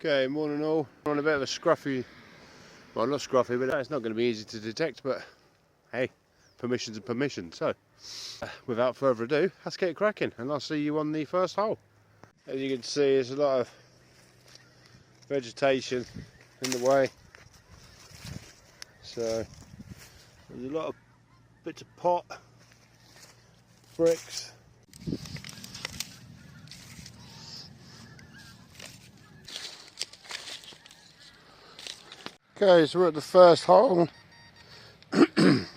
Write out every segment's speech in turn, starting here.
Okay, morning all. We're on a bit of a scruffy, well not scruffy, but it's not going to be easy to detect, but hey, permissions are permissions. So, without further ado, let's get cracking and I'll see you on the first hole. As you can see, there's a lot of vegetation in the way. So, there's a lot of bits of pot, bricks. Okay, so we're at the first hole. It's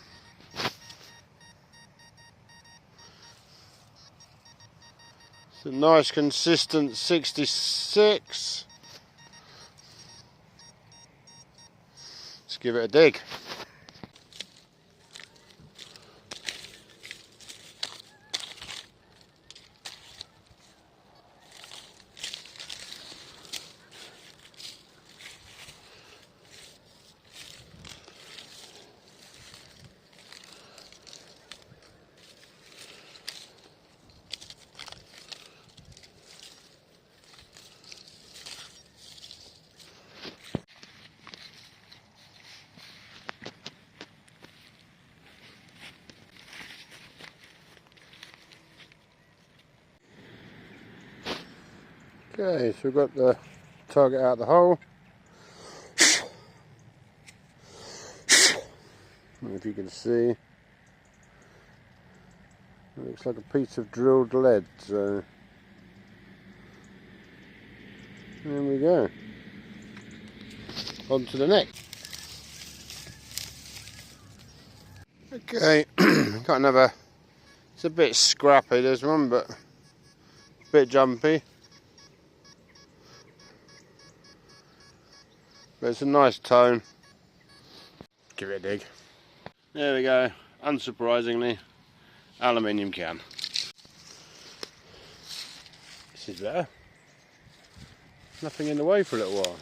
a nice consistent 66. Let's give it a dig. Okay, so we've got the target out of the hole. I don't know if you can see. It looks like a piece of drilled lead, so there we go. On to the next. Okay, got another. It's a bit scrappy this one, but a bit jumpy. But it's a nice tone. Give it a dig. There we go. Unsurprisingly, aluminium can. This is better. Nothing in the way for a little while.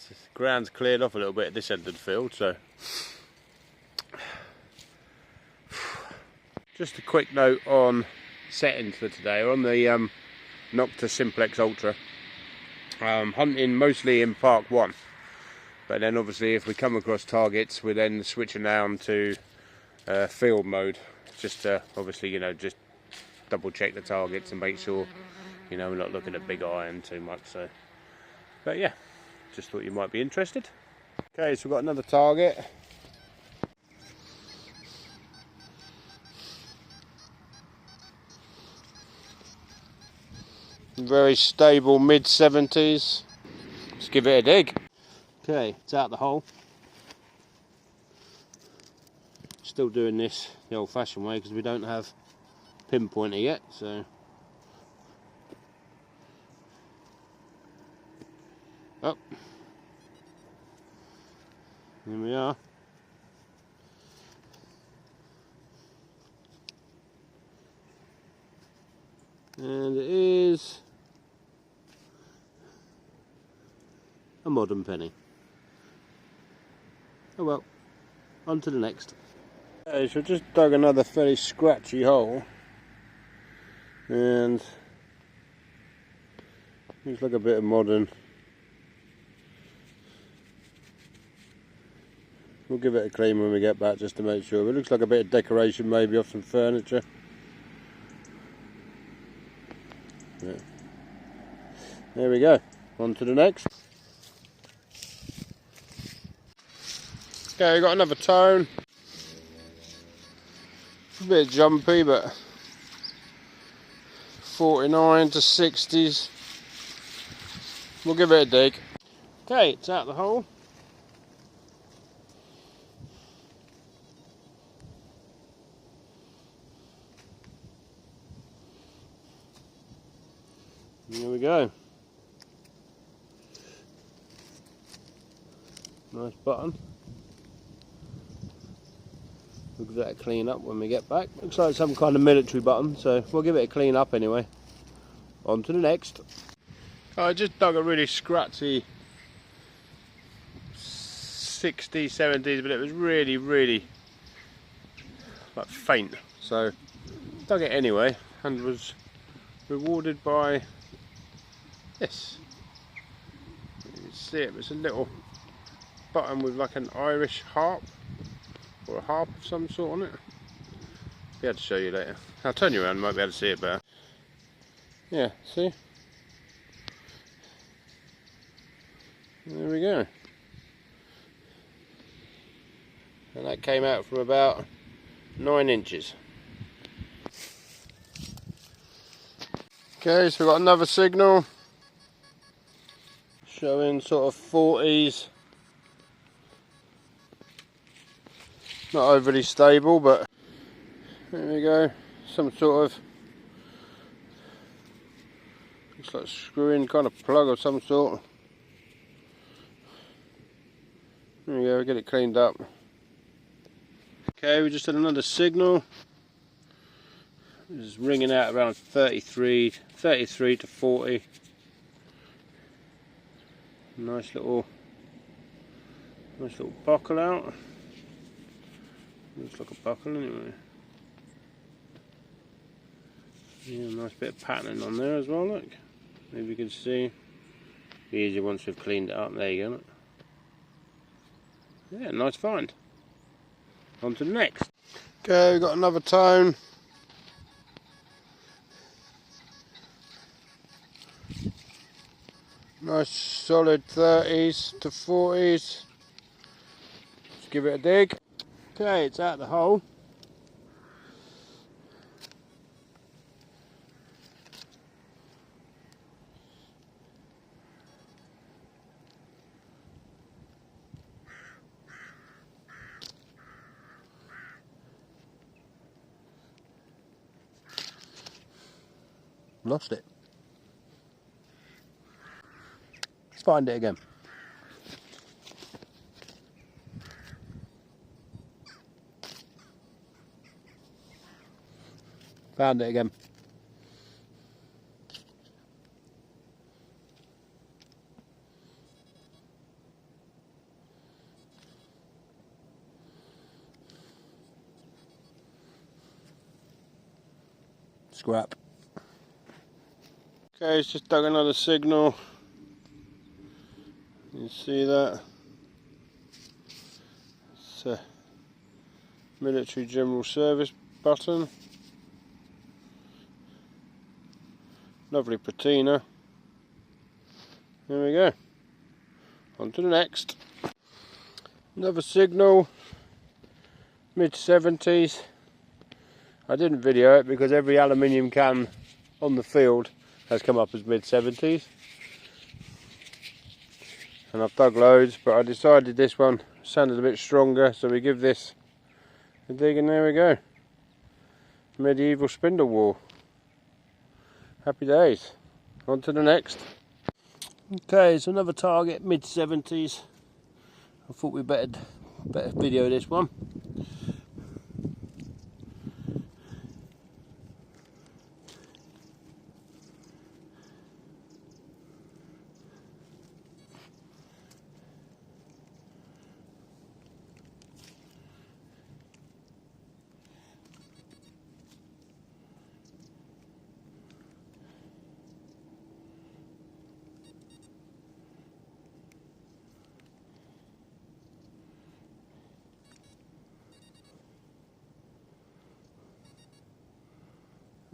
The ground's cleared off a little bit at this end of the field, so. Just a quick note on settings for today. We're on the Nokta Simplex Ultra. Hunting mostly in Park 1, but then obviously if we come across targets we're then switching down to field mode, just to obviously, you know, just double check the targets and make sure, you know, we're not looking at big iron too much. So, but yeah, just thought you might be interested. Okay, so we've got another target. Very stable mid-70s. Let's give it a dig. Okay, it's out the hole. Still doing this the old-fashioned way because we don't have pinpointer yet. So, oh, here we are. And it is a modern penny. Oh well, on to the next. Okay, so I just dug another fairly scratchy hole, and looks like a bit of modern. We'll give it a clean when we get back just to make sure. It looks like a bit of decoration maybe off some furniture. Yeah. There we go, on to the next. Okay, we've got another tone. A bit jumpy, but 49 to 60s. We'll give it a dig. Okay, it's out the hole. There we go. Nice button. We'll give that a clean up when we get back. Looks like some kind of military button, so we'll give it a clean up anyway. On to the next. I just dug a really scratchy 60s, 70s, but it was really like faint. So dug it anyway and was rewarded by this. You can see it, it's a little button with like an Irish harp, or a harp of some sort on it. Be able to show you later. I'll turn you around, might be able to see it better. Yeah, see? There we go. And that came out from about 9 inches. Okay, so we've got another signal showing sort of 40s. Not overly stable, but there we go. Some sort of, looks like screw-in kind of plug of some sort. There we go, get it cleaned up. Okay, we just had another signal. It's ringing out around 33 to 40. Nice little buckle out. Looks like a buckle anyway. Yeah, nice bit of patterning on there as well, look. Maybe you can see. Be easier once we've cleaned it up. There you go, look. Yeah, nice find. On to the next. Okay, we've got another tone. Nice solid 30s to 40s. Let's give it a dig. Okay, it's out the hole. Lost it. Let's find it again. Found it again. Scrap. Okay, it's just dug another signal. You see that? It's a military general service button. Lovely patina. There we go. On to the next. Another signal. Mid-70s. I didn't video it because every aluminium can on the field has come up as mid-70s. And I've dug loads, but I decided this one sounded a bit stronger, so we give this a dig, and there we go. Medieval spindle whorl. Happy days. On to the next. Okay, so another target, mid-70s. I thought we better video this one.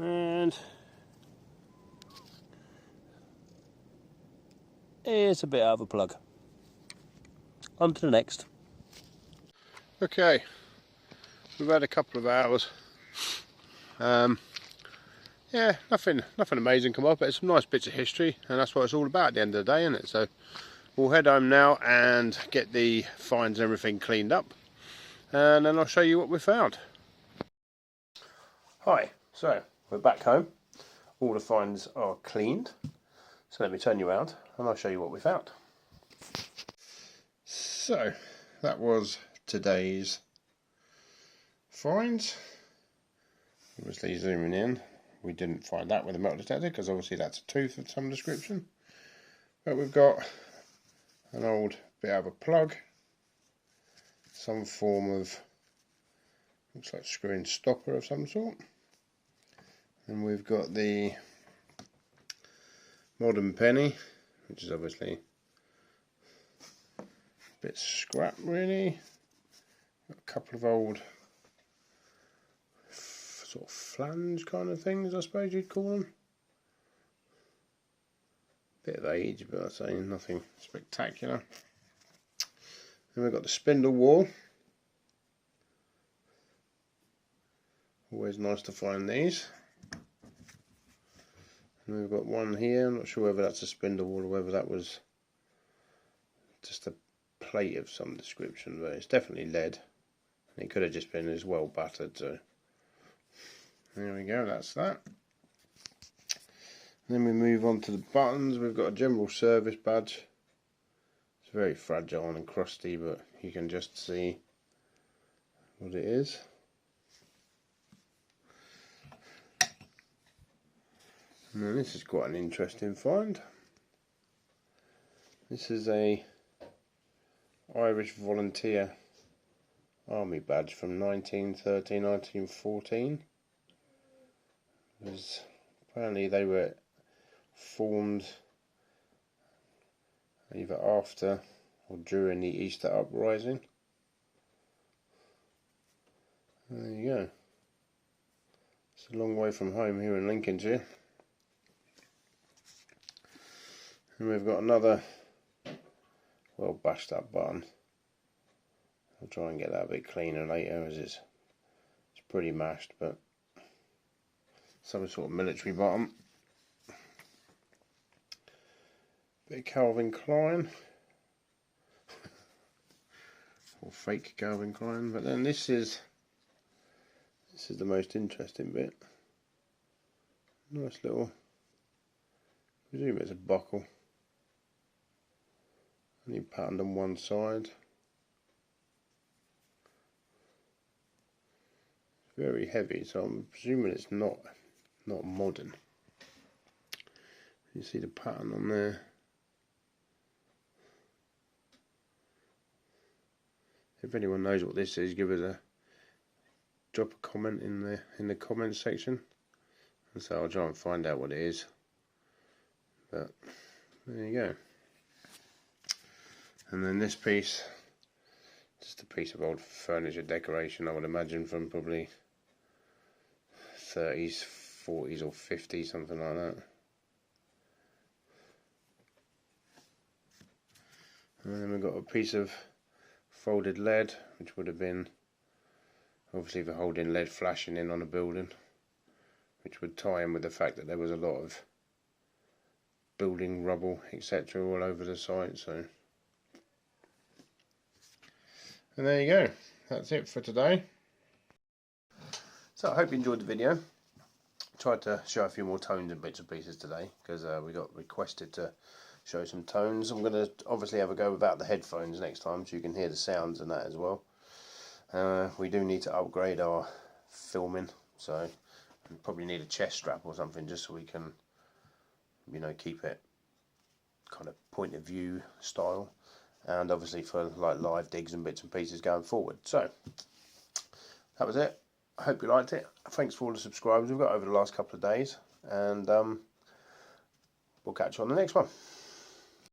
And it's a bit out of a plug. On to the next. Okay, we've had a couple of hours. Yeah, nothing amazing come up, but it's some nice bits of history, and that's what it's all about at the end of the day, isn't it? So we'll head home now and get the finds and everything cleaned up, and then I'll show you what we found. Hi, so we're back home. All the finds are cleaned. So let me turn you around and I'll show you what we found. So that was today's finds. Obviously zooming in, we didn't find that with a metal detector because obviously that's a tooth of some description. But we've got an old bit of a plug, some form of, looks like screw-in stopper of some sort. And we've got the modern penny, which is obviously a bit scrap really. Got a couple of old sort of flange kind of things, I suppose you'd call them. Bit of age, but I'd say nothing spectacular. Then we've got the spindle whorl. Always nice to find these. And we've got one here, I'm not sure whether that's a spindle whorl or whether that was just a plate of some description, but it's definitely lead. It could have just been as well battered, so there we go, that's that. Then we move on to the buttons. We've got a general service badge. It's very fragile and crusty, but you can just see what it is. And then this is quite an interesting find. This is a Irish Volunteer Army badge from 1913-1914. Apparently they were formed either after or during the Easter Uprising. There you go. It's a long way from home here in Lincolnshire. And we've got another well bashed up button. I'll try and get that a bit cleaner later, as it's pretty mashed, but some sort of military button. Bit of Calvin Klein, or fake Calvin Klein. But then this is the most interesting bit. Nice little, I presume it's a buckle. Only patterned on one side. It's very heavy, so I'm presuming it's not modern. You see the pattern on there. If anyone knows what this is, drop a comment in the comments section, and so I'll try and find out what it is. But there you go. And then this piece, just a piece of old furniture decoration, I would imagine from probably 30s, 40s or 50s, something like that. And then we've got a piece of folded lead, which would have been obviously for holding lead flashing in on a building, which would tie in with the fact that there was a lot of building rubble, etc. all over the site. So, and there you go, that's it for today. So I hope you enjoyed the video. Tried to show a few more tones and bits and pieces today, because we got requested to show some tones. I'm going to obviously have a go without the headphones next time, so you can hear the sounds and that as well. We do need to upgrade our filming, so we probably need a chest strap or something, just so we can, you know, keep it kind of point of view style, and obviously for like live digs and bits and pieces going forward. So that was it. I hope you liked it. Thanks for all the subscribers we've got over the last couple of days, and we'll catch you on the next one.